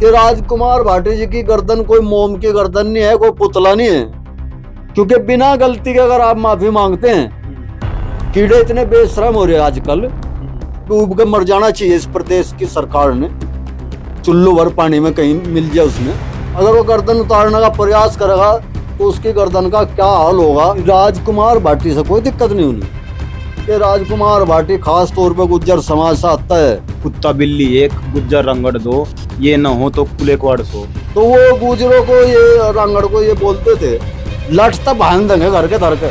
कि राजकुमार भाटी जी की गर्दन कोई मोम की गर्दन नहीं है, कोई पुतला नहीं है। क्योंकि बिना गलती के अगर आप माफी मांगते हैं, कीड़े इतने बेशरम हो रहे हैं आजकल, डूब के मर जाना चाहिए इस प्रदेश की सरकार ने, चुल्लू भर पानी में कहीं मिल जाए उसमें। अगर वो गर्दन उतारने का प्रयास करेगा तो उसकी गर्दन का क्या हाल होगा। राजकुमार भाटी से कोई दिक्कत नहीं होनी। ये राजकुमार भाटी खास तौर पे गुज्जर समाज से आता है। कुत्ता बिल्ली एक, गुज्जर रंगड़ दो, ये न हो तो कुले क्वाड़ सो। तो वो गुजरों को, ये रंगड़ को ये बोलते थे लट तब भान देंगे घर के धर के।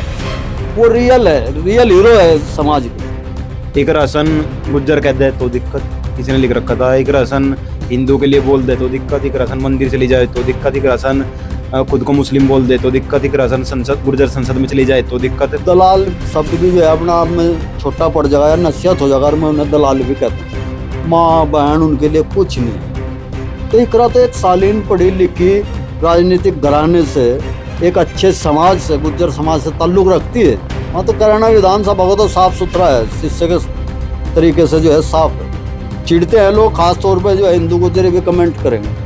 वो रियल है, रियल हीरो है समाज के। एक राशन गुज्जर कह दे तो दिक्कत, किसी ने लिख रखा था। एक राशन हिंदू के लिए बोल दे तो दिक्कत, एक राशन मंदिर चली जाए तो दिक्कत, एक राशन खुद को मुस्लिम बोल दे तो दिक्कत, एक राशन संसद गुर्जर संसद में चली जाए तो दिक्कत। दलाल शब्द भी जो है अपना आप में छोटा पड़ जाएगा या नसीहत हो जाएगा, मैं उन्हें दलाल भी कहता हूँ। माँ बहन उनके लिए कुछ नहीं। तो इकरा तो एक सालीन पढ़ी लिखी राजनीतिक घराने से, एक अच्छे समाज से, गुज्जर समाज से ताल्लुक रखती है। हाँ, तो करना विधानसभा को तो साफ सुथरा है, शिष्य के तरीके से जो है साफ है। चिढ़ते हैं लोग, खास तौर पे जो है हिंदू गुज्जर भी कमेंट करेंगे।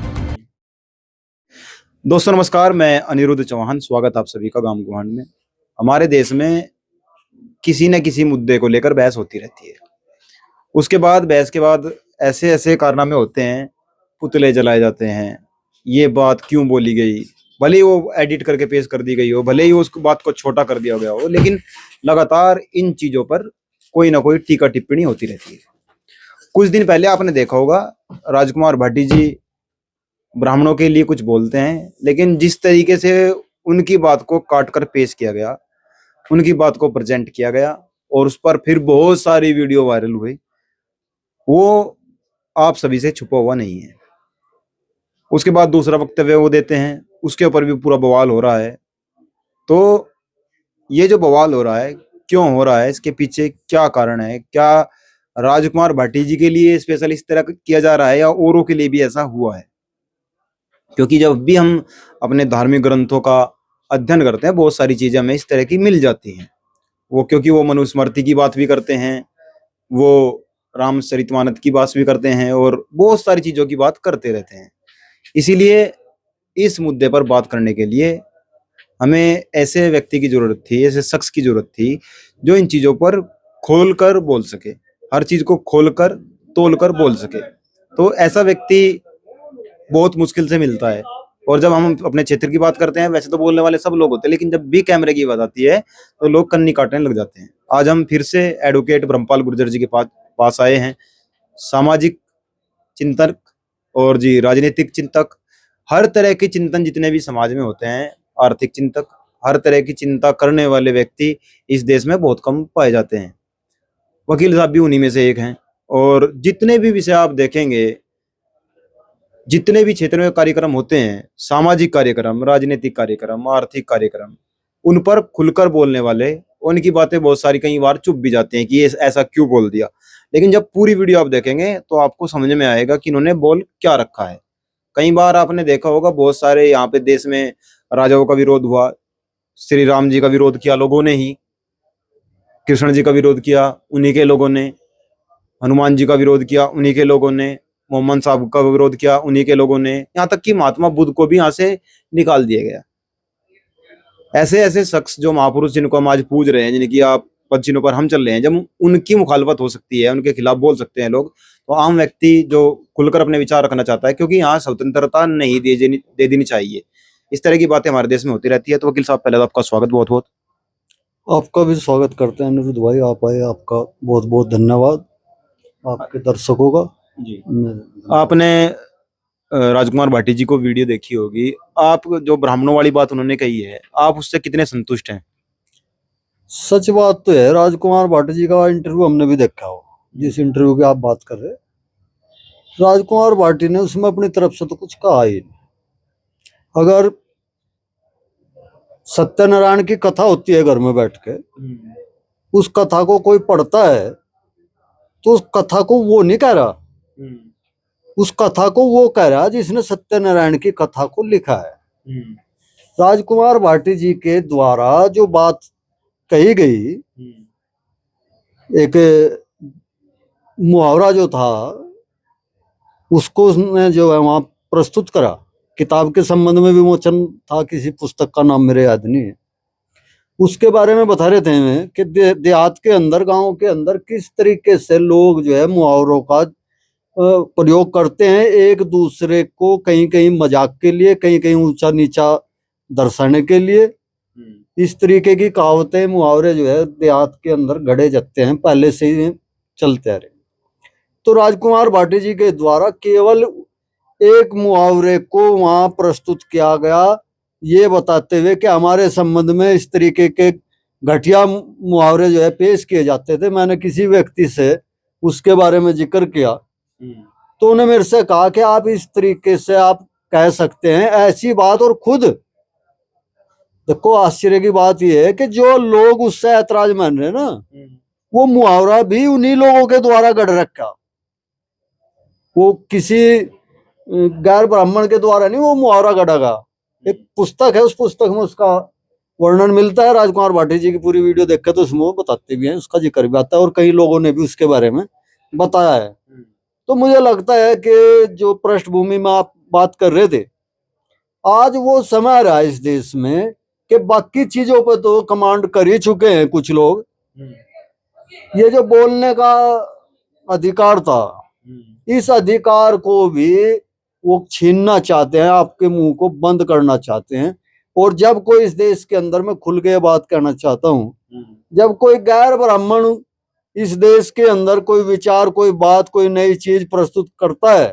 दोस्तों नमस्कार, मैं अनिरुद्ध चौहान, स्वागत आप सभी का गांव गुहान में। हमारे देश में किसी न किसी मुद्दे को लेकर बहस होती रहती है। उसके बाद बहस के बाद ऐसे ऐसे कारनामे होते हैं, पुतले जलाए जाते हैं। ये बात क्यों बोली गई, भले ही वो एडिट करके पेश कर दी गई हो, भले ही उस बात को छोटा कर दिया गया हो, लेकिन लगातार इन चीजों पर कोई ना कोई टीका टिप्पणी होती रहती है। कुछ दिन पहले आपने देखा होगा, राजकुमार भाटी जी ब्राह्मणों के लिए कुछ बोलते हैं, लेकिन जिस तरीके से उनकी बात को काट कर पेश किया गया, उनकी बात को प्रेजेंट किया गया और उस पर फिर बहुत सारी वीडियो वायरल हुई, वो आप सभी से छुपा हुआ नहीं है। उसके बाद दूसरा वक्तव्य वो देते हैं, उसके ऊपर भी पूरा बवाल हो रहा है। तो ये जो बवाल हो रहा है, क्यों हो रहा है, इसके पीछे क्या कारण है? क्या राजकुमार भाटी जी के लिए स्पेशल इस तरह किया जा रहा है या औरों के लिए भी ऐसा हुआ है? क्योंकि जब भी हम अपने धार्मिक ग्रंथों का अध्ययन करते हैं, बहुत सारी चीजें हमें इस तरह की मिल जाती हैं। वो क्योंकि वो मनुस्मृति की बात भी करते हैं, वो रामचरितमानस की बात भी करते हैं और बहुत सारी चीजों की बात करते रहते हैं। इसीलिए इस मुद्दे पर बात करने के लिए हमें ऐसे व्यक्ति की जरूरत थी, ऐसे शख्स की जरूरत थी जो इन चीजों पर खोलकर बोल सके, हर चीज को खोलकर तोलकर बोल सके। तो ऐसा व्यक्ति बहुत मुश्किल से मिलता है। और जब हम अपने क्षेत्र की बात करते हैं, वैसे तो बोलने वाले सब लोग होते हैं, लेकिन जब भी कैमरे की बात आती है तो लोग कन्नी काटने लग जाते हैं। आज हम फिर से एडवोकेट ब्रह्मपाल गुर्जर जी के पास आए हैं। सामाजिक चिंतक और जी राजनीतिक चिंतक, हर तरह के चिंतन जितने भी समाज में होते हैं, आर्थिक चिंतक, हर तरह की चिंता करने वाले व्यक्ति इस देश में बहुत कम पाए जाते हैं। वकील साहब भी उन्हीं में से एक हैं। और जितने भी विषय आप देखेंगे, जितने भी क्षेत्र में कार्यक्रम होते हैं, सामाजिक कार्यक्रम, राजनीतिक कार्यक्रम, आर्थिक कार्यक्रम, उन पर खुलकर बोलने वाले, उनकी बातें बहुत सारी कई बार चुप भी जाते हैं कि ये ऐसा क्यों बोल दिया। लेकिन जब पूरी वीडियो आप देखेंगे तो आपको समझ में आएगा कि इन्होंने बोल क्या रखा है। कई बार आपने देखा होगा, बहुत सारे यहाँ पे देश में राजाओं का विरोध हुआ, श्री राम जी का विरोध किया लोगों ने ही, कृष्ण जी का विरोध किया उन्हीं के लोगों ने, हनुमान जी का विरोध किया उन्हीं के लोगों ने, मोहम्मद साहब का विरोध किया उन्हीं के लोगों ने, यहाँ तक कि महात्मा बुद्ध को भी यहाँ से निकाल दिया गया। ऐसे ऐसे शख्स जो महापुरुष जिनको हम आज पूज रहे हैं, जिनकी आप पद चिन्हों पर हम चल रहे हैं, जब उनकी मुखालफत हो सकती है, उनके खिलाफ बोल सकते हैं लोग, तो आम व्यक्ति जो खुलकर अपने विचार रखना चाहता है, क्योंकि यहाँ स्वतंत्रता नहीं दे देनी चाहिए। इस तरह की बातें हमारे देश में होती रहती है। तो वकील साहब, पहले तो आपका स्वागत, बहुत बहुत। आपका भी स्वागत करते हैं अनिरुद्ध भाई, आप आए, आपका बहुत बहुत धन्यवाद आपके दर्शकों का जी। आपने राजकुमार भाटी जी को वीडियो देखी होगी, आप जो ब्राह्मणों वाली बात उन्होंने कही है, आप उससे कितने संतुष्ट हैं? सच बात तो है, राजकुमार भाटी जी का इंटरव्यू हमने भी देखा हो, जिस इंटरव्यू की आप बात कर रहे हैं। राजकुमार भाटी ने उसमें अपनी तरफ से तो कुछ कहा ही नहीं। अगर सत्यनारायण की कथा होती है घर में बैठ के, उस कथा को कोई पढ़ता है तो उस कथा को वो नहीं कह रहा, उस कथा को वो कह रहा है जिसने सत्यनारायण की कथा को लिखा है। राजकुमार भाटी जी के द्वारा जो बात कही गई, एक मुहावरा जो था, उसको उसने जो है वहां प्रस्तुत करा। किताब के संबंध में विमोचन था, किसी पुस्तक का नाम मेरे याद नहीं है। उसके बारे में बता रहे थे मैं कि देहात के अंदर, गांव के अंदर किस तरीके से लोग जो है मुहावरों का प्रयोग करते हैं एक दूसरे को, कहीं कहीं मजाक के लिए, कहीं कहीं ऊंचा नीचा दर्शाने के लिए। इस तरीके की कहावतें, मुहावरे जो है देहात के अंदर गढ़े जाते हैं, पहले से ही चलते आ रहे। तो राजकुमार भाटी जी के द्वारा केवल एक मुहावरे को वहां प्रस्तुत किया गया, ये बताते हुए कि हमारे संबंध में इस तरीके के घटिया मुहावरे जो है पेश किए जाते थे। मैंने किसी व्यक्ति से उसके बारे में जिक्र किया तो उन्होंने मेरे से कहा कि आप इस तरीके से आप कह सकते हैं ऐसी बात, और खुद देखो आश्चर्य की बात यह है कि जो लोग उससे ऐतराज मान रहे हैं ना, वो मुहावरा भी उन्हीं लोगों के द्वारा गढ़ रखा। वो किसी गैर ब्राह्मण के द्वारा नहीं वो मुहावरा गढ़ा। एक पुस्तक है, उस पुस्तक में उसका वर्णन मिलता है। राजकुमार भाटी जी की पूरी वीडियो देखकर तो उसमें वो बताते भी हैं, उसका जिक्र भी आता है, और कई लोगों ने भी उसके बारे में बताया है। तो मुझे लगता है कि जो पृष्ठभूमि में आप बात कर रहे थे, आज वो समय रहा इस देश में कि बाकी चीजों पर तो कमांड कर ही चुके हैं कुछ लोग। ये जो बोलने का अधिकार था, इस अधिकार को भी वो छीनना चाहते हैं, आपके मुंह को बंद करना चाहते हैं। और जब कोई इस देश के अंदर, मैं खुल के बात कहना चाहता हूँ, जब कोई गैर ब्राह्मण इस देश के अंदर कोई विचार, कोई बात, कोई नई चीज प्रस्तुत करता है,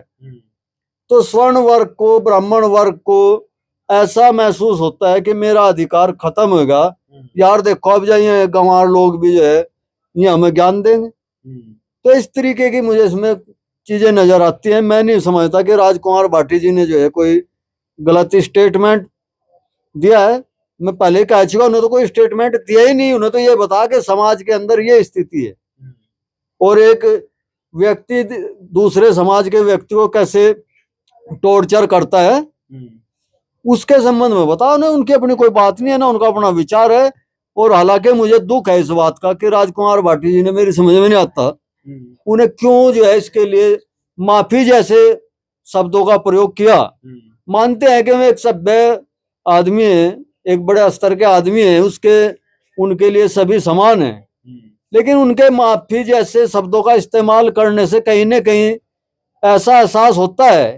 तो स्वर्ण वर्ग को, ब्राह्मण वर्ग को ऐसा महसूस होता है कि मेरा अधिकार खत्म होगा। यार देखो अब जाइए गंवार लोग भी जो है ये हमें ज्ञान देंगे। तो इस तरीके की मुझे इसमें चीजें नजर आती हैं। मैं नहीं समझता कि राजकुमार भाटी जी ने जो है कोई गलत स्टेटमेंट दिया है। मैं पहले कह चुका, उन्होंने तो कोई स्टेटमेंट दिया ही नहीं। उन्हें तो ये बता कि समाज के अंदर ये स्थिति है, और एक व्यक्ति दूसरे समाज के व्यक्ति को कैसे टॉर्चर करता है उसके संबंध में बताओ ना। उनकी अपनी कोई बात नहीं है ना, उनका अपना विचार है। और हालांकि मुझे दुख है इस बात का कि राजकुमार भाटी जी ने, मेरी समझ में नहीं आता उन्हें क्यों जो है इसके लिए माफी जैसे शब्दों का प्रयोग किया। मानते हैं कि वो एक सभ्य आदमी है, एक बड़े स्तर के आदमी है, उनके लिए सभी समान है, लेकिन उनके माफी जैसे शब्दों का इस्तेमाल करने से कहीं ना कहीं ऐसा एहसास होता है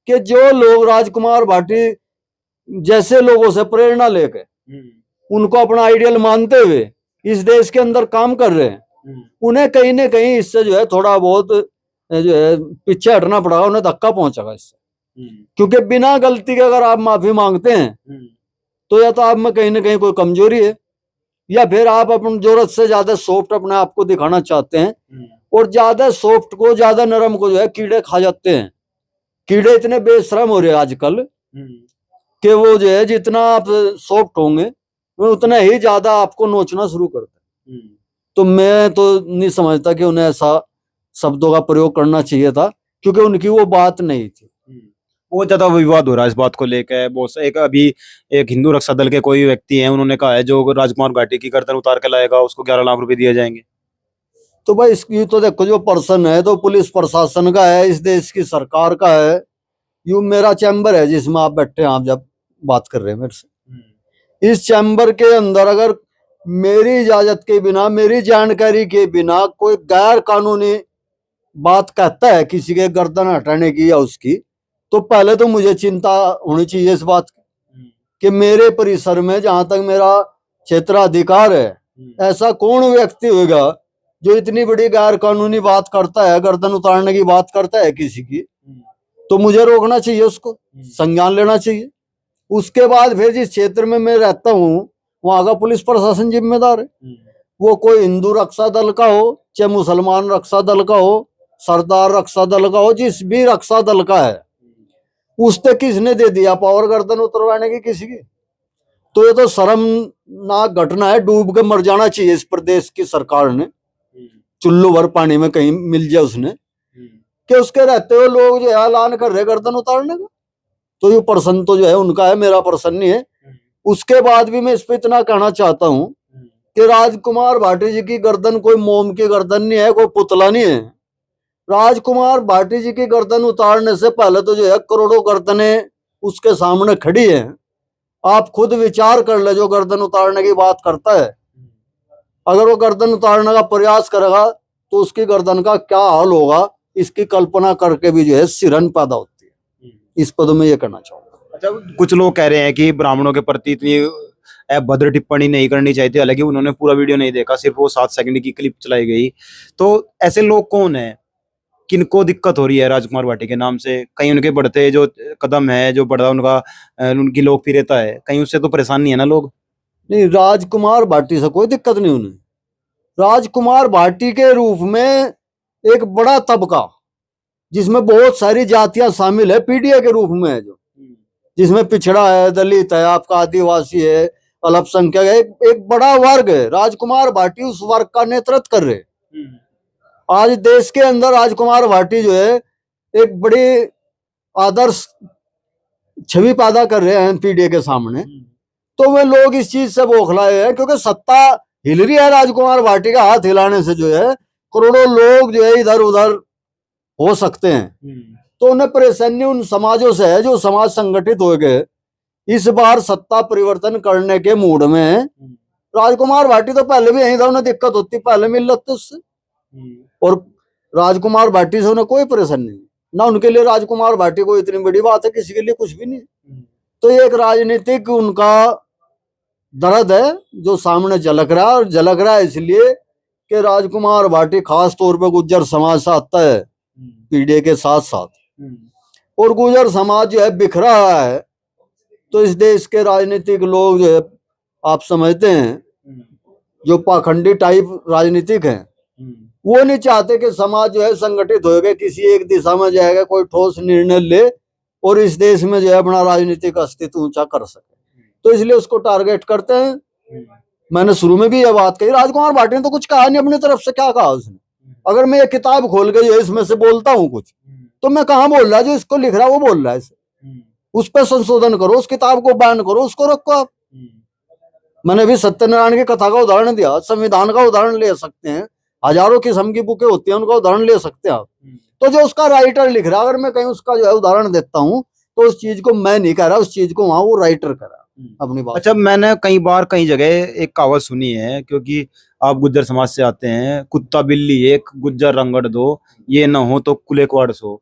कि जो लोग राजकुमार भाटी जैसे लोगों से प्रेरणा लेकर, उनको अपना आइडियल मानते हुए इस देश के अंदर काम कर रहे हैं, उन्हें कहीं ना कहीं इससे जो है थोड़ा बहुत जो है पीछे हटना पड़ेगा, उन्हें धक्का पहुंचेगा इससे। क्योंकि बिना गलती के अगर आप माफी मांगते हैं तो या तो आप में कहीं ना कहीं कोई कमजोरी है, या फिर आप अपनी जरूरत से ज्यादा सॉफ्ट अपने आप को दिखाना चाहते हैं। और ज्यादा सॉफ्ट को, ज्यादा नरम को जो है कीड़े खा जाते हैं। कीड़े इतने बेशरम हो रहे हैं आजकल कि वो जो है जितना आप सॉफ्ट होंगे वो उतना ही ज्यादा आपको नोचना शुरू करते हैं। तो मैं तो नहीं समझता कि उन्हें ऐसा शब्दों का प्रयोग करना चाहिए था, क्योंकि उनकी वो बात नहीं थी। बहुत ज्यादा विवाद हो रहा है इस बात को लेकर। बहुत एक अभी एक हिंदू रक्षा दल के कोई व्यक्ति हैं, उन्होंने कहा है जो राजकुमार भाटी की गर्दन उतार के लाएगा उसको 11 लाख रुपए दिए जाएंगे। तो भाई इसकी तो देखो, जो पर्सन है तो पुलिस प्रशासन का है, इस देश की सरकार का है। यूं मेरा चैम्बर है जिसमें आप बैठे हैं, आप जब बात कर रहे हैं मेरे से, इस चैम्बर के अंदर अगर मेरी इजाजत के बिना, मेरी जानकारी के बिना कोई गैर कानूनी बात कहता है किसी के गर्दन हटाने की या उसकी, तो पहले तो मुझे चिंता होनी चाहिए इस बात की कि मेरे परिसर में जहां तक मेरा क्षेत्राधिकार है, ऐसा कौन व्यक्ति होगा जो इतनी बड़ी गैर कानूनी बात करता है, गर्दन उतारने की बात करता है किसी की। तो मुझे रोकना चाहिए, उसको संज्ञान लेना चाहिए। उसके बाद फिर जिस क्षेत्र में मैं रहता हूँ वहां का पुलिस प्रशासन जिम्मेदार है। वो कोई हिंदू रक्षा दल का हो, चाहे मुसलमान रक्षा दल का हो, सरदार रक्षा दल का हो, जिस भी रक्षा दल का है, उसने किसने दे दिया पावर गर्दन उतरवाने की किसी की? तो ये तो शर्मनाक घटना है। डूब के मर जाना चाहिए इस प्रदेश की सरकार ने, चुल्लू भर पानी में कहीं मिल जाए उसने, कि उसके रहते हुए लोग जो है ऐलान कर रहे गर्दन उतारने का। तो ये पर्सन तो जो है उनका है, मेरा पर्सन नहीं है। उसके बाद भी मैं इस पे इतना कहना चाहता हूं कि राजकुमार भाटी जी की गर्दन कोई मोम की गर्दन नहीं है, कोई पुतला नहीं है। राजकुमार भाटी जी की गर्दन उतारने से पहले तो जो है करोड़ों गर्दनें उसके सामने खड़ी है। आप खुद विचार कर ले, जो गर्दन उतारने की बात करता है, अगर वो गर्दन उतारने का प्रयास करेगा तो उसकी गर्दन का क्या हाल होगा, इसकी कल्पना करके भी जो है सिरन पैदा होती है। इस पर तो मैं ये कहना चाहूंगा। अच्छा, कुछ लोग कह रहे हैं कि ब्राह्मणों के प्रति इतनी भद्र टिप्पणी नहीं करनी चाहिए थी, हालांकि उन्होंने पूरा वीडियो नहीं देखा, सिर्फ वो 7 सेकंड की क्लिप चलाई गई। तो ऐसे लोग कौन है, किनको दिक्कत हो रही है राजकुमार भाटी के नाम से? कहीं उनके बढ़ते जो कदम है, जो बढ़ा उनका उनकी लोकप्रियता है, कहीं उससे तो परेशान नहीं है ना लोग? नहीं, राजकुमार भाटी से कोई दिक्कत नहीं उन्हें। राजकुमार भाटी के रूप में एक बड़ा तबका जिसमें बहुत सारी जातियां शामिल है पीडीए के रूप में है, जो जिसमें पिछड़ा है, दलित है, आपका आदिवासी है, अल्पसंख्यक है, एक बड़ा वर्ग है। राजकुमार भाटी उस वर्ग का नेतृत्व कर रहे। आज देश के अंदर राजकुमार भाटी जो है एक बड़ी आदर्श छवि पैदा कर रहे हैं पीडीए के सामने। तो वे लोग इस चीज से बौखलाए हैं क्योंकि सत्ता हिल रही है राजकुमार भाटी का हाथ हिलाने से, जो है करोड़ों लोग जो है इधर उधर हो सकते हैं। तो उन्हें परेशानी उन समाजों से है जो समाज संगठित हो गए, इस बार सत्ता परिवर्तन करने के मूड में है। राजकुमार भाटी तो पहले भी यहीं था, उन्हें दिक्कत होती पहले मिल लेते उससे, और राजकुमार भाटी से उन्हें कोई परेशानी नहीं ना। उनके लिए राजकुमार भाटी को इतनी बड़ी बात है, किसी के लिए कुछ भी नहीं। तो ये एक राजनीतिक उनका दर्द है जो सामने झलक रहा है, और झलक रहा है इसलिए कि राजकुमार भाटी खास तौर पे गुज्जर समाज से आता है पीडीए के साथ साथ, और गुज्जर समाज जो है बिखरा रहा है। तो इस देश के राजनीतिक लोग जो है, आप समझते हैं, जो पाखंडी टाइप राजनीतिक हैं, वो नहीं चाहते कि समाज जो है संगठित होगा, किसी एक दिशा में जाएगा, कोई ठोस निर्णय ले और इस देश में जो है अपना राजनीतिक अस्तित्व ऊंचा कर सके। तो इसलिए उसको टारगेट करते हैं। मैंने शुरू में भी यह बात कही, राजकुमार भाटी ने तो कुछ कहा नहीं अपनी तरफ से। क्या कहा उसने? अगर मैं ये किताब खोल के जो है इसमें से बोलता हूँ कुछ, तो मैं कहाँ बोल रहा, जो इसको लिख रहा है वो बोल रहा है। उस पर संशोधन करो, उस किताब को बैन करो, उसको रखो आप। मैंने भी सत्यनारायण की कथा का उदाहरण दिया, संविधान का उदाहरण ले सकते हैं, हजारों किस्म की बुकें होती हैं, उनका उदाहरण ले सकते हैं आप। तो जो उसका राइटर लिख रहा है, अगर मैं कहीं उसका जो है उदाहरण देता हूँ, तो उस चीज को मैं नहीं कह रहा, उस चीज को वहां वो राइटर कर रहा अपनी बात। अच्छा, मैंने कई बार कई जगह एक कहावत सुनी है, क्योंकि आप गुज्जर समाज से आते हैं, कुत्ता बिल्ली एक गुज्जर रंगड़ दो, ये न हो तो कुले क्वाड़ सो।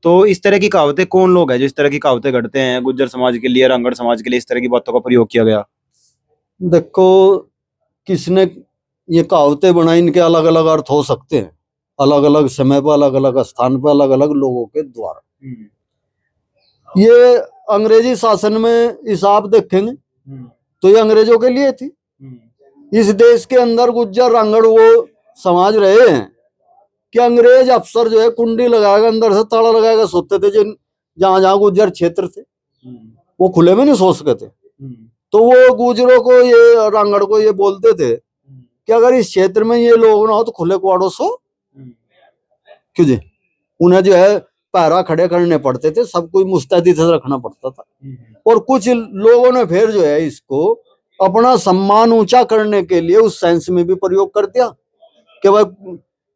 तो इस तरह की कहावतें कौन लोग हैं जो इस तरह की कहावतें गढ़ते हैं गुज्जर समाज के लिए, रंगड़ समाज के लिए, इस तरह की बातों का प्रयोग किया गया? देखो, किसने ये कहावतें बनाई, इनके अलग अलग अर्थ हो सकते हैं, अलग अलग समय पर, अलग अलग स्थान पर, अलग अलग लोगों के द्वारा। ये अंग्रेजी शासन में इस आप देखेंगे तो ये अंग्रेजों के लिए थी। इस देश के अंदर गुज्जर रंगड़ वो समाज रहे हैं कि अंग्रेज अफसर जो है कुंडी लगाएगा, अंदर से ताला लगाएगा, सोते थे। जिन जहां जहां गुज्जर क्षेत्र थे वो खुले में नहीं सो सके थे। तो वो गुजरों को, ये रंगड़ को ये बोलते थे कि अगर इस क्षेत्र में ये लोग ना हो तो खुले कुआड़ो सो। क्यों जी? उन्हें जो है पैरा खड़े करने पड़ते थे, सब कुछ मुस्तैदी से रखना पड़ता था। और कुछ लोगों ने फिर जो है इसको अपना सम्मान ऊंचा करने के लिए उस सेंस में भी प्रयोग कर दिया कि भाई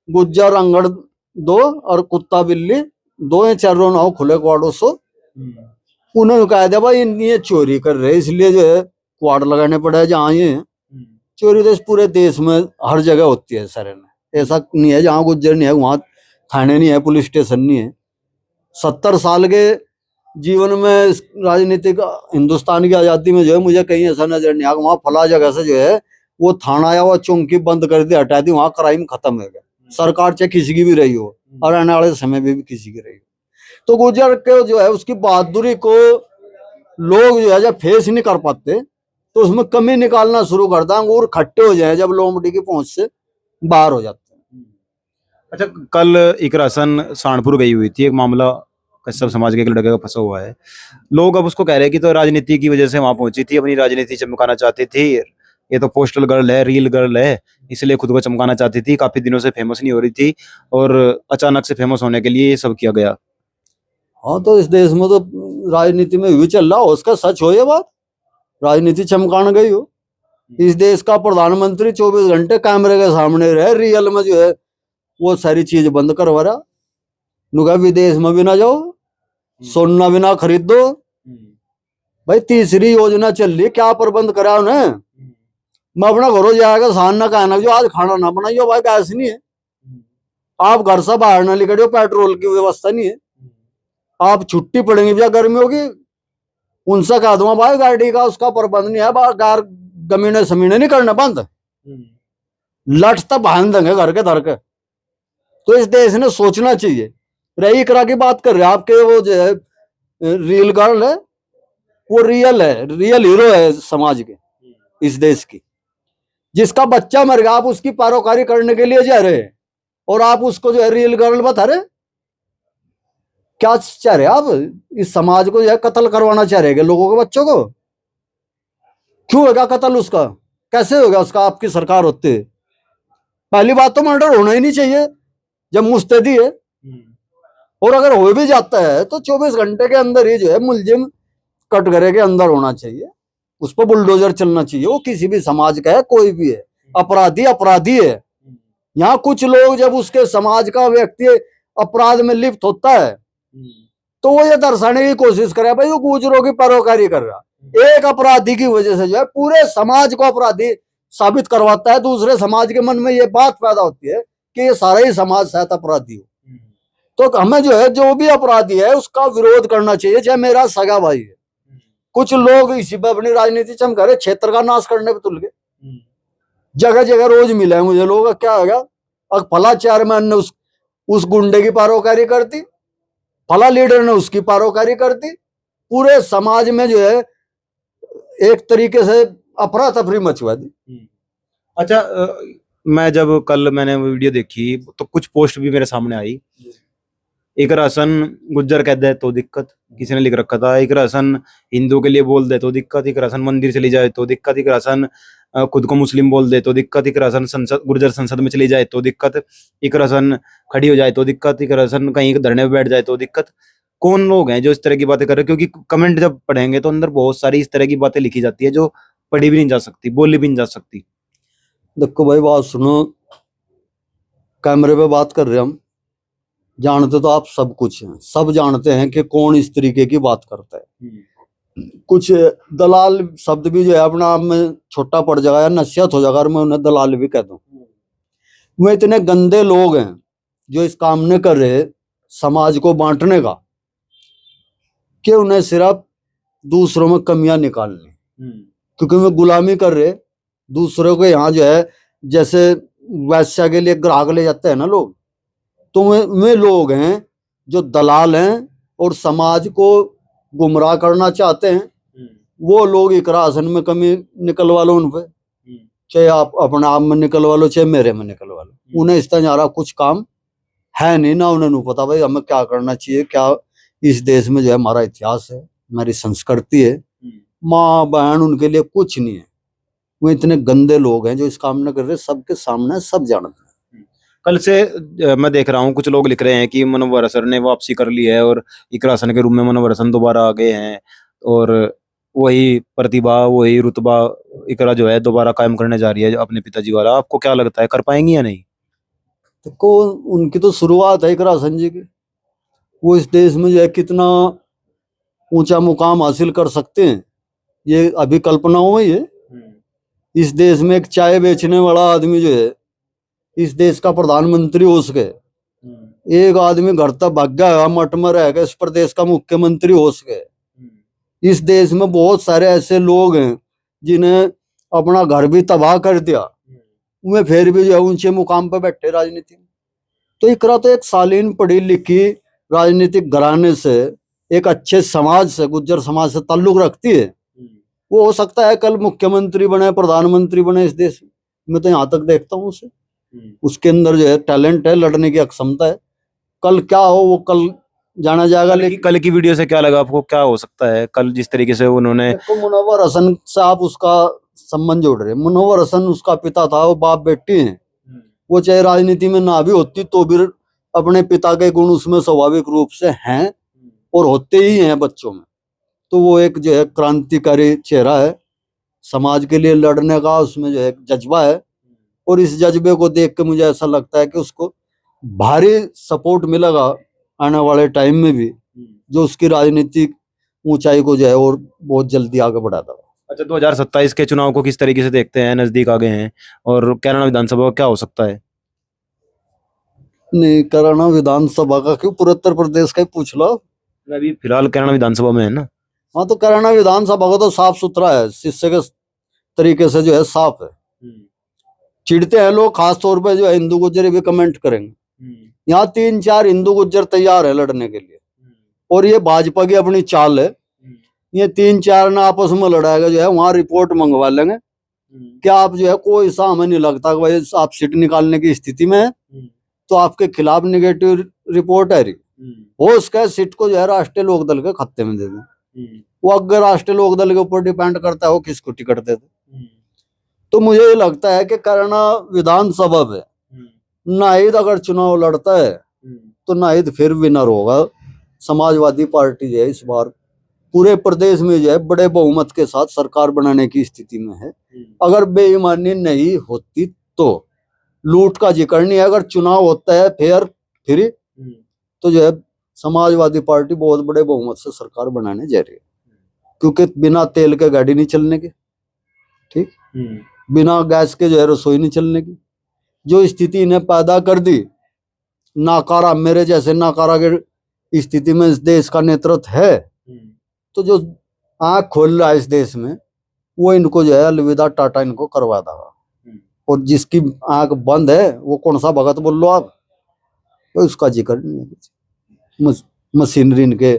गुज्जर रंगड़ दो और कुत्ता बिल्ली दो, या चारों ना हो खुले कुआड़ो सो। उन्होंने कहा था भाई ये चोरी कर रहे, इसलिए जो है कुआड़ लगाने पड़े। जहाँ ये चोरी तो इस पूरे देश में हर जगह होती है सर, ऐसा नहीं है जहाँ गुज्जर नहीं है वहां थाने नहीं है, पुलिस स्टेशन नहीं है। 70 साल के जीवन में राजनीतिक हिंदुस्तान की आजादी में जो है मुझे कहीं ऐसा नजर नहीं आया वहां फला जगह से जो है वो थाना या वो चौकी बंद कर दी, हटा दी, वहां क्राइम खत्म हो गया। सरकार चाहे किसी की भी रही हो और आने वाले समय में भी किसी की रही हो। तो गुज्जर के जो है उसकी बहादुरी को लोग जो है जब फेस नहीं कर पाते तो उसमें कमी निकालना शुरू करता है, अंगूर खट्टे हो जाए जब लोमड़ी की पहुंच से बाहर हो जाते हैं। अच्छा, कल इकरासन सहारनपुर गई हुई थी, एक मामला कश्यप समाज के एक लड़के का फंसा हुआ है। लोग अब उसको कह रहे हैं कि तो राजनीति की वजह से वहां पहुंची थी, अपनी राजनीति चमकाना चाहती थी, ये तो पोस्टल गर्ल है, रील गर्ल है, इसलिए खुद को चमकाना चाहती थी, काफी दिनों से फेमस नहीं हो रही थी और अचानक से फेमस होने के लिए ये सब किया गया। हाँ, तो इस देश में तो राजनीति में भी चल रहा हो, उसका सच हो ये बात, राजनीति चमकाने गई हो। इस देश का प्रधानमंत्री 24 घंटे कैमरे के सामने रहे, रियल में जो है वो सारी चीज बंद करवा रहा। नुका विदेश में भी ना जाओ, सोना भी ना खरीद दो। भाई तीसरी योजना चल रही, क्या प्रबंध करा उन्हें? मैं अपना घरों जाएगा शान ना कहना जो आज खाना ना बनाइयो, भाई गैस नहीं है। आप घर से बाहर ना निकलो, पेट्रोल की व्यवस्था नहीं है। आप छुट्टी पड़ेंगी भैया गर्मी होगी, उनसे कह दूंगा भाई गाड़ी का उसका प्रबंध नहीं है, बाहर गमीने समीने नहीं करना बंद, लट तब बांध देंगे घर के धर के। तो इस देश ने सोचना चाहिए। रही इकरा की बात कर रहे हैं आपके, वो जो है रियल गर्ल है, वो रियल है, रियल हीरो है समाज के, इस देश की। जिसका बच्चा मर गया, आप उसकी पैरोकारी करने के लिए जा रहे हैं और आप उसको जो है रियल गर्ल बता रहे। क्या चाह रहे आप? इस समाज को जो है कत्ल करवाना चाह रहे हैं लोगों के बच्चों को? क्यों होगा कत्ल उसका? कैसे होगा उसका आपकी सरकार होते? पहली बात तो मर्डर होना ही नहीं चाहिए जब मुस्तैदी है, और अगर हो भी जाता है तो 24 घंटे के अंदर ही जो है मुलजिम कटघरे के अंदर होना चाहिए, उस पर बुलडोजर चलना चाहिए। वो किसी भी समाज का है, कोई भी है, अपराधी अपराधी है। यहाँ कुछ लोग जब उसके समाज का व्यक्ति अपराध में लिप्त होता है तो वो ये दर्शाने की कोशिश करे भाई वो गुजरों की परोकारी कर रहा। एक अपराधी की वजह से जो है पूरे समाज को अपराधी साबित करवाता है। दूसरे समाज के मन में ये बात पैदा होती है कि ये सारा ही समाज शायद अपराधी हो। तो हमें जो है जो भी अपराधी है उसका विरोध करना चाहिए, चाहे मेरा सगा भाई है। कुछ लोग इसी पर अपनी राजनीति चमका रहे, क्षेत्र का नाश करने पे तुल गए। जगह जगह रोज मिला है मुझे लोग, क्या हो गया, अब फला चेयरमैन ने उस गुंडे की पैरोकारी करती, फला लीडर ने उसकी पैरोकारी करती, पूरे समाज में जो है एक तरीके से अफरा तफरी मचवा दी। अच्छा, मैं जब कल मैंने वो वीडियो देखी तो कुछ पोस्ट भी मेरे सामने आई। एक राशन गुज्जर कह दे तो दिक्कत, किसी ने लिख रखा था। एक राशन हिंदू के लिए बोल दे तो दिक्कत, एक राशन मंदिर चली जाए तो दिक्कत, एक राशन खुद को मुस्लिम बोल दे तो दिक्कत, एक राशन संसद गुर्जर संसद में चली जाए तो दिक्कत, एक राशन खड़ी हो जाए तो दिक्कत, एक राशन कहीं धरने पे बैठ जाए तो दिक्कत। कौन लोग हैं जो इस तरह की बातें कर रहे हैं? क्योंकि कमेंट जब पढ़ेंगे तो अंदर बहुत सारी इस तरह की बातें लिखी जाती है जो पढ़ी भी नहीं जा सकती, बोली भी नहीं जा सकती। देखो भाई बात सुनो, कैमरे पे बात कर रहे हम, जानते तो आप सब कुछ हैं, सब जानते हैं कि कौन इस तरीके की बात करता है। कुछ दलाल शब्द भी जो है अपना आप में छोटा पड़ जाएगा या नसीहत हो जाएगा और मैं उन्हें दलाल भी कह दूं। वो इतने गंदे लोग हैं जो इस काम ने कर रहे समाज को बांटने का, कि उन्हें सिर्फ दूसरों में कमियां निकालनी, क्योंकि वो गुलामी कर रहे दूसरों को। यहाँ जो है जैसे वैश्या के लिए ग्राहक ले जाते हैं ना लोग, तो वे लोग हैं जो दलाल हैं और समाज को गुमराह करना चाहते हैं। वो लोग इकरा आसन में कमी निकलवा लो उन पे, चाहे आप अपने आप में निकलवा लो चाहे मेरे में निकलवा लो, उन्हें इस तरह कुछ काम है नहीं ना। उन्हें नहीं पता भाई हमें क्या करना चाहिए, क्या इस देश में जो है हमारा इतिहास है, हमारी संस्कृति है, माँ बहन उनके लिए कुछ नहीं है। वो इतने गंदे लोग हैं जो इस काम न कर रहे, सबके सामने सब जानते हैं। कल से मैं देख रहा हूँ कुछ लोग लिख रहे हैं कि मनोवर हसन ने वापसी कर ली है और इकरा हसन के रूप में मनोवर हसन दोबारा आ गए हैं और वही प्रतिभा वही रुतबा इकरा जो है दोबारा कायम करने जा रही है अपने पिताजी वाला। आपको क्या लगता है कर पाएंगी या नहीं? देखो उनकी तो शुरुआत है इकरा हसन जी की, वो इस देश में जो है कितना ऊंचा मुकाम हासिल कर सकते हैं ये अभी कल्पनाओं में ही है। इस देश में एक चाय बेचने वाला आदमी जो है इस देश का प्रधानमंत्री हो सके, एक आदमी घर तक भाग गया मठ में रह गया इस प्रदेश का मुख्यमंत्री हो सके। इस देश में बहुत सारे ऐसे लोग हैं जिन्हें अपना घर भी तबाह कर दिया, वे फिर भी जो है ऊंचे मुकाम पर बैठे राजनीति में। तो इकरा तो एक शालीन पढ़ी लिखी राजनीतिक घराने से, एक अच्छे समाज से, गुज्जर समाज से ताल्लुक रखती है। वो हो सकता है कल मुख्यमंत्री बने, प्रधानमंत्री बने इस देश में, मैं तो यहाँ तक देखता हूँ उसे। उसके अंदर जो है टैलेंट है, लड़ने की क्षमता है। कल क्या हो वो कल जाना जाएगा। लेकिन कल की वीडियो से क्या लगा आपको? क्या हो सकता है कल जिस तरीके से उन्होंने मुनव्वर हसन से आप उसका संबंध जोड़ रहे। मुनव्वर हसन उसका पिता था, वो बाप बेटी हैं। वो चाहे राजनीति में ना भी होती तो भी अपने पिता के गुण उसमें स्वाभाविक रूप से हैं और होते ही हैं बच्चों में। तो वो एक जो है क्रांतिकारी चेहरा है, समाज के लिए लड़ने का उसमें जो है जज्बा है। और इस जज्बे को देख के मुझे ऐसा लगता है कि उसको भारी सपोर्ट मिलेगा आने वाले टाइम में भी जो उसकी राजनीतिक ऊंचाई को जो है और बहुत जल्दी आगे बढ़ाता है। अच्छा, 2027 के चुनाव को किस तरीके से देखते हैं? नजदीक आ गए हैं और कैराना विधानसभा का क्या हो सकता है? नहीं, कैराना विधानसभा का क्यों, पूरे उत्तर प्रदेश का ही पूछ लो। अभी फिलहाल कैराना विधानसभा में है ना। हाँ, तो कैराना विधानसभा को तो साफ सुथरा है, शीशे के तरीके से जो है साफ है। चिढ़ते हैं लोग, खास तौर पे जो है हिंदू गुज्जर भी कमेंट करेंगे। यहाँ 3-4 हिंदू गुज्जर तैयार है लड़ने के लिए, और ये भाजपा की अपनी चाल है। ये 3-4 ना आपस में लड़ाएगा, जो है वहां रिपोर्ट मंगवा लेंगे कि आप जो है कोई सा हमें नहीं लगता कि भाई आप सीट निकालने की स्थिति में है, तो आपके खिलाफ निगेटिव रिपोर्ट है रही हो उसका सीट को जो है राष्ट्रीय लोकदल के खाते में दे दें। वो अगर राष्ट्रीय लोकदल के ऊपर डिपेंड करता है वो किसको टिकट दे दे। तो मुझे ये लगता है कि कैराना विधानसभा पे नाहिद अगर चुनाव लड़ता है तो नाहिद फिर विनर होगा। समाजवादी पार्टी जो है इस बार पूरे प्रदेश में जो है बड़े बहुमत के साथ सरकार बनाने की स्थिति में है। अगर बेईमानी नहीं होती तो, लूट का जिक्र नहीं है, अगर चुनाव होता है फेयर फ्री तो जो है समाजवादी पार्टी बहुत बड़े बहुमत से सरकार बनाने जा रही है। क्योंकि बिना तेल के गाड़ी नहीं चलने की, ठीक, बिना गैस के जो है रसोई नहीं चलने की। जो स्थिति इन्हें पैदा कर दी, नाकारा, मेरे जैसे नाकारा के स्थिति में इस देश का नेतृत्व है, तो जो आंख खोल रहा है इस देश में वो इनको जो है अलविदा टाटा इनको करवा देगा। और जिसकी आंख बंद है वो कौन सा भगत बोल लो आप, तो उसका जिक्र नहीं है। मशीनरी इनके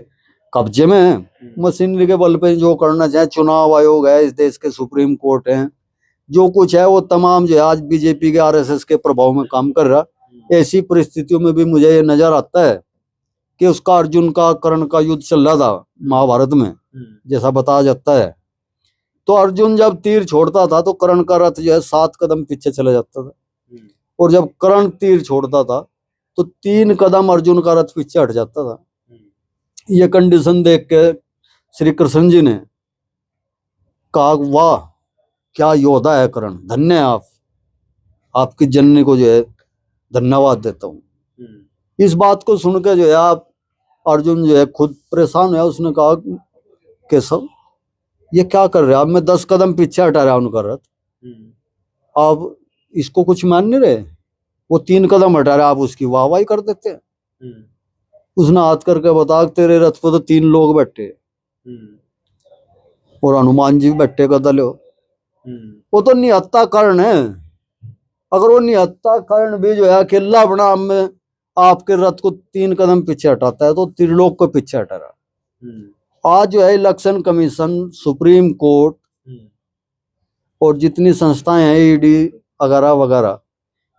कब्जे में है, मशीनरी के बल पे जो करना चाहे, चुनाव आयोग है, इस देश के सुप्रीम कोर्ट है, जो कुछ है वो तमाम जो है आज बीजेपी के आरएसएस के प्रभाव में काम कर रहा। ऐसी परिस्थितियों में भी मुझे ये नजर आता है कि उसका अर्जुन का कर्ण का युद्ध चल रहा था महाभारत में, जैसा बताया जाता है। तो अर्जुन जब तीर छोड़ता था तो कर्ण का रथ जो है 7 कदम पीछे चला जाता था, और जब कर्ण तीर छोड़ता था तो 3 कदम अर्जुन का रथ पीछे हट जाता था। ये कंडीशन देख के श्री कृष्ण जी ने कहा, वाह क्या योद्धा है कर्ण, धन्य है आप, आपकी जननी को जो है धन्यवाद देता हूँ। इस बात को सुन के जो है आप अर्जुन जो है खुद परेशान है। उसने कहा, केशव ये क्या कर रहे हैं आप, मैं 10 कदम पीछे हटा रहा उनका रथ, आप इसको कुछ मान नहीं रहे, वो 3 कदम हटा रहे आप उसकी वाहवाही कर देते हैं। उसने हाथ करके बता, तेरे रथ पर तो 3 लोग बैठे और हनुमान जी भी बैठे का दल हो, वो तो निहत्ता कर्ण है। अगर वो निहत्ता कर्ण भी जो है अकेला अपना में आपके रथ को 3 कदम पीछे हटाता है तो त्रिलोक को पीछे हटा रहा। आज जो है इलेक्शन कमीशन, सुप्रीम कोर्ट और जितनी संस्थाएं हैं, ईडी वगैरह वगैरह,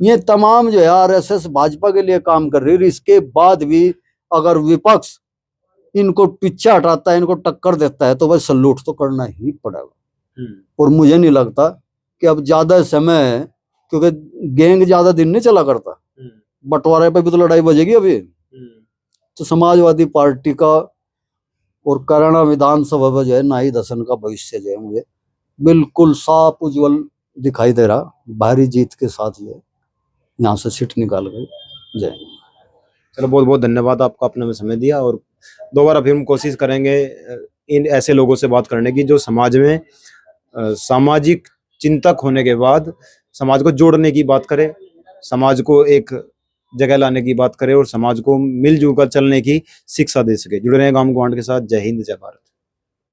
ये तमाम जो है आरएसएस भाजपा के लिए काम कर रही है। इसके बाद भी अगर विपक्ष इनको पीछे हटाता है, इनको टक्कर देता है, तो भाई सल्यूट तो करना ही पड़ेगा। और मुझे नहीं लगता कि अब ज्यादा समय है, क्योंकि गैंग ज्यादा दिन नहीं चला करता, बंटवारे पे भी तो लड़ाई बजेगी अभी। तो समाजवादी पार्टी का और कैराना विधानसभा में जो है नाहिद हसन का भविष्य जो है मुझे बिल्कुल साफ उज्जवल दिखाई दे रहा। भारी जीत के साथ जो है यहाँ से सीट निकाल गए। जय। चलो, बहुत बहुत धन्यवाद आपका, अपने में समय दिया, और दोबारा फिर हम कोशिश करेंगे इन ऐसे लोगों से बात करने की जो समाज में सामाजिक चिंतक होने के बाद समाज को जोड़ने की बात करे, समाज को एक जगह लाने की बात करे और समाज को मिलजुल कर चलने की शिक्षा दे सके। जुड़े रहें गांव गुआंढ के साथ। जय हिंद, जय भारत।